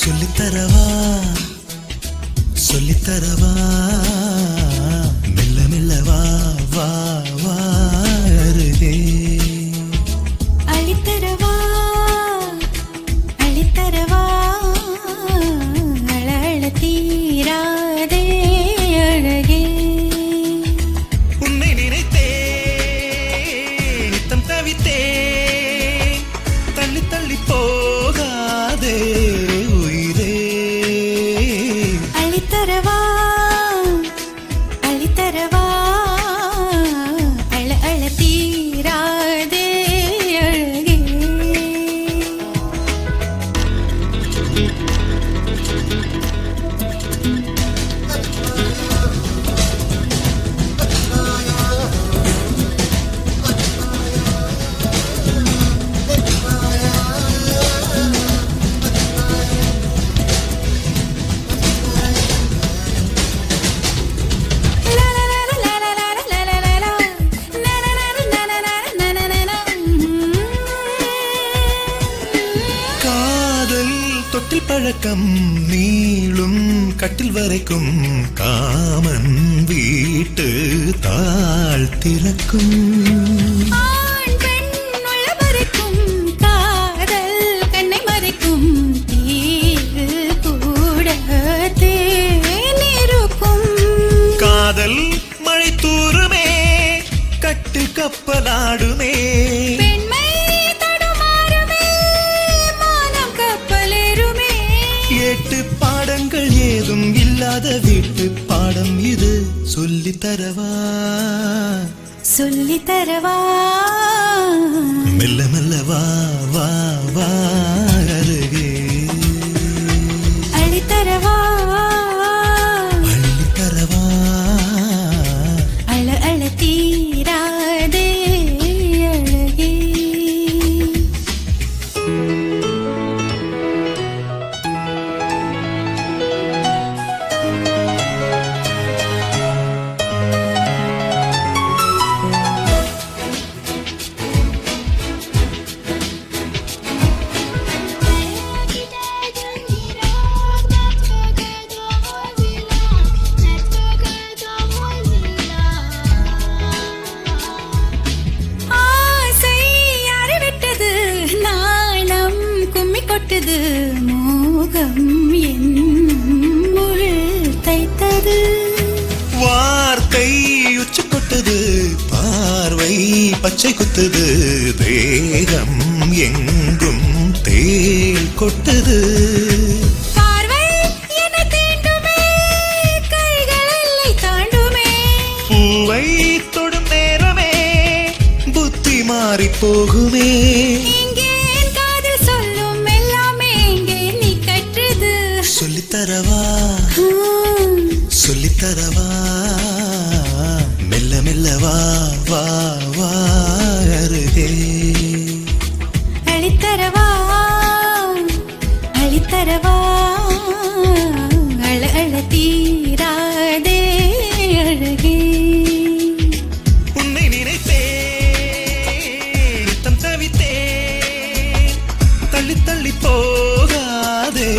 சொல்லித்தரவா சொல்லித்தரவா மெல்ல மெல்ல வா வா வா அருகே அளித்தரவா அளித்தரவா அழ அழ தீராதே அழகே உன்னை நினைத்தே நித்தம் தவித்தே தள்ளி தள்ளி போகாதே உயிரே அளித்தரவா அளித்தரவா அழ அழ தீராதே அழகே காதல் தொட்டில் பழக்கம் நீளும் கட்டில் வரைக்கும் காமன் வீட்டு தாழ் திறக்கும் ஆண் பெண் உள்ள மறைக்கும் காதல் கண்ணை மறைக்கும் தீரு கூட தேனிருக்கும் காதல் மழை தூருமே கட்டு கப்பலாடுமே பெண்மை தடுமாறுமே மானம் கப்பலேறுமே ஏட்டு பாடங்கள் ஏதும் இல்லாத வீட்டு பாடம் இது சொல்லித்தரவா சொல்லித்தரவா மெல்ல மெல்ல வா வா வா அருகே அளித்தரவா அள்ளித்தரவா அழ அழ தீராதே அழகே ஆசை யாரை விட்டது நாணம் கும்மி கொட்டது மோகம் என்னும் முள் தைத்தது வார்த்தை உச்சி கொட்டது பார்வை பச்சை குத்துது தேகம் எங்கும் தேள் கொட்டது பார்வை என்னை தீண்டுமே கைகள் எல்லை தாண்டுமே பூவை தொடும் நேரமே புத்தி மாறி போகுமே இங்கே என் காதல் சொல்லும் எல்லாமே இங்கே நீ கற்றது சொல்லித்தரவா சொல்லித்தரவா மெல்ல மெல்ல வா வா வா அருகே அளித்தரவா அளித்தரவா அழ அழ தீராதே அழகே உன்னை நினைத்தே நித்தம் தவித்தே தள்ளி தள்ளி போகாதே